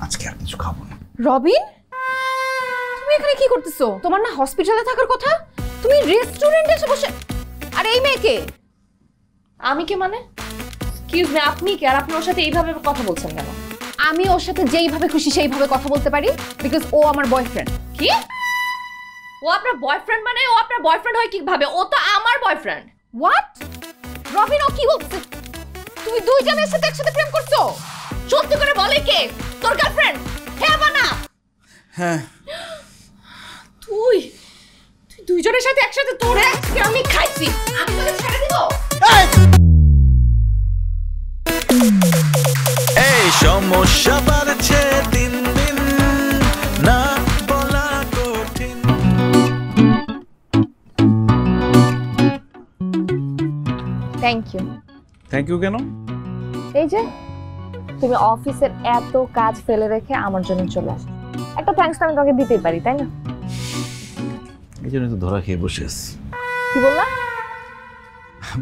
আজকে আর কিছু খাবো না। রবিন, তুমি এখানে কি করতেছো? তোমার না হসপিটালে থাকার কথা, তুমি রেস্টুরেন্টে এসে বসে। আর এই মেয়েকে? আমি কে মানে? এক্সকিউজ মি, আপনি কে? আর আপনি ওর সাথে এইভাবে কথা বলছেন কেন? আমি ওর সাথে যেইভাবে খুশি সেইভাবে কথা বলতে পারি, বিকজ ও আমার বয়ফ্রেন্ড। কি? ও আপনার বয়ফ্রেন্ড মানে? ও আপনার বয়ফ্রেন্ড হয় কিভাবে? ও তো আমার বয়ফ্রেন্ড। হোয়াট? রবিন, ও কি বলছে? তুমি দুইজনের সাথে একসাথে প্রেম করছো? সত্যি করে বলে কে? তোর গার্লফ্রেন্ড? হ্যাঁ বা না? হ্যাঁ। তুই দুইজনের সাথে একসাথে, তোরে আজকে আমি খাইছি। আমি তোকে ছেড়ে দিব? এই সমস্যা বাড়ছে দিন দিন, না বলা কঠিন। Thank you. থ্যাংক ইউ কেন? এই যে তুমি অফিসের এত কাজ ফেলে রেখে আমার জন্য চলে আসছো, একটা থ্যাঙ্কস আমি তোমাকে দিতেই পারি, তাই না? এই জন্য তো ধরা খেয়ে বসে আছি। কি বললা?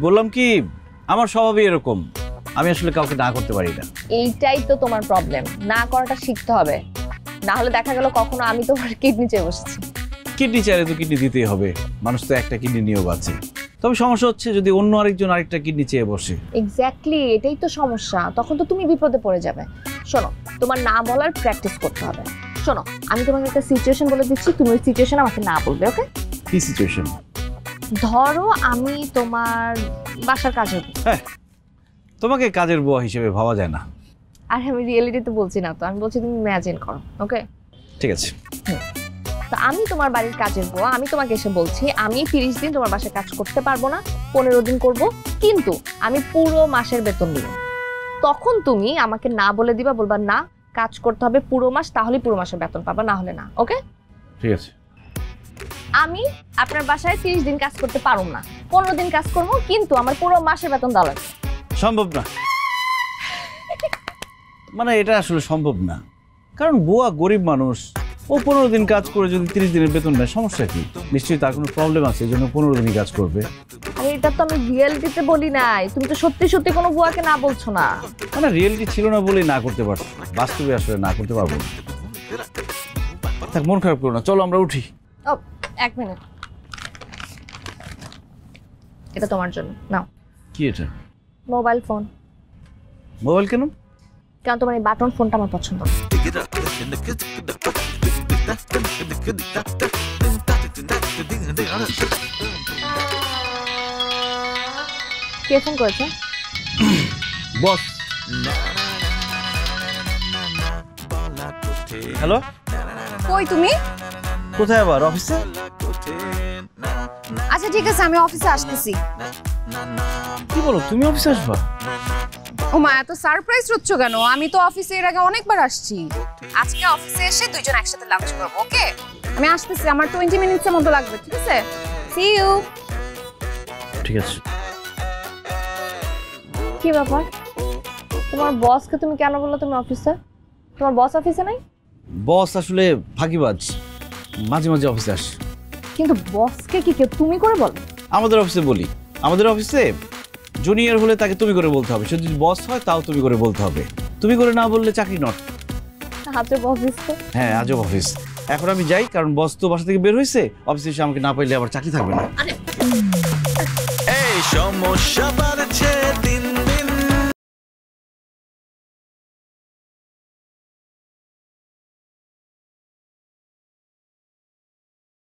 বললাম কি, আমার স্বভাবই এরকম, আমি আসলে কাউকে না করতে পারি না। এইটাই তো তোমার প্রবলেম, না করাটা শিখতে হবে, না হলে দেখা গেল কখনো আমি তোমার কিডনি চেয়ে বসেছি। কিডনি চাইলে তো কিডনি দিতেই হবে, মানুষ তো একটা কিডনি নিয়েও বাঁচে। তবে সমস্যা হচ্ছে যদি অন্য আরেকজন আরেকটা কিডনি চেয়ে বসে। এক্স্যাক্টলি, এটাই তো সমস্যা, তখন তো তুমি বিপদে পড়ে যাবে। শোনো, তোমার না বলার প্র্যাকটিস করতে হবে। শোনো, আমি তোমাকে একটা সিচুয়েশন বলে দিচ্ছি, তুমি ওই সিচুয়েশন আমাকে না বলবে, ওকে? কি সিচুয়েশন? ধরো আমি তোমার বাসার কাজের বউ। হ্যাঁ, তোমাকে কাজের বুয়া হিসেবে ভাবা যায় না। আর আমি রিয়েলিটিতে বলছি না তো, আমি বলছি তুমি ইমাজিন করো, ওকে? ঠিক আছে। তো আমি তোমার বাড়ির কাজের বুয়া, আমি তোমাকে এসে বলছি আমি 30 দিন তোমার বাসায় কাজ করতে পারবো না, 15 দিন করব, কিন্তু আমি পুরো মাসের বেতন দিব। তখন তুমি আমাকে না বলে দিবা, বলবা না কাজ করতে হবে পুরো মাস, তাহলে পুরো মাসের বেতন পাবা, না হলে না, ওকে? ঠিক আছে। আমি আপনার বাসায় 30 দিন কাজ করতে পারবো না, 15 দিন কাজ করবো, কিন্তু আমার পুরো মাসের বেতন দেওয়া লাগবে। সম্ভব না, মানে এটা আসলে সম্ভব না, কারণ বুয়া গরিব মানুষ, ও 15 দিন কাজ করে যদি 30 দিনের বেতন নেয়, সমস্যা কি? নিশ্চয়ই তার কোনো প্রবলেম আছে, এই জন্য 15 দিনই কাজ করবে। আরে এটা তো আমি রিয়েলিটিতে বলি নাই, তুমি তো সত্যি সত্যি কোনো বুয়াকে না বলছো না। মানে রিয়েলিটি ছিল না বলেই না করতে পারছো, বাস্তবে আসলে না করতে পারবো না। থাক, মন খারাপ করো না, চলো আমরা উঠি। ও, 1 মিনিট, এটা তোমার জন্য নাও। কি এটা? Mobile phone. মোবাইল কেন? কারণ তোমার এই বাটন ফোনটা আমার পছন্দ। কে ফোন করেছে? বস। হ্যালো, কই তুমি? কোথায় আবার? অফিসে? আচ্ছা ঠিক আছে, আমি অফিসে আসতেছি। কি বলো, তুমি অফিসে আসবা? ও মা, এত সারপ্রাইজ হচ্ছ কেন? আমি তো অফিসে এর আগে অনেকবার আসছি। আজকে অফিসে এসে দুইজন একসাথে লাঞ্চ করব, ওকে? আমি আসতেছি, আমার 20 মিনিটসের মতো লাগবে, ঠিক আছে? See you. ঠিক আছে। কি ব্যাপার, তোমার বসকে তুমি কেন বললো তুমি অফিসে? তোমার বস অফিসে নাই? বস আসলে ফাঁকিবাজ, মাঝে মাঝে অফিসে আসে। কিন্তু বসকে কি কেউ তুমি করে বলো? আমাদের অফিসে বলি, আমাদের অফিসে জুনিয়র হলে তাকে তুমি করে বলতে হবে, সে যদি বস হয় তাও তুমি করে বলতে হবে। তুমি করে না বললে চাকরি নট। আজব অফিস তো। হ্যাঁ, আজব অফিস। এখন আমি যাই, কারণ বস তো বাসা থেকে বের হয়েছে, অফিসে এসে আমাকে না পাইলে আবার চাকরি থাকবে না। এই সমস্যা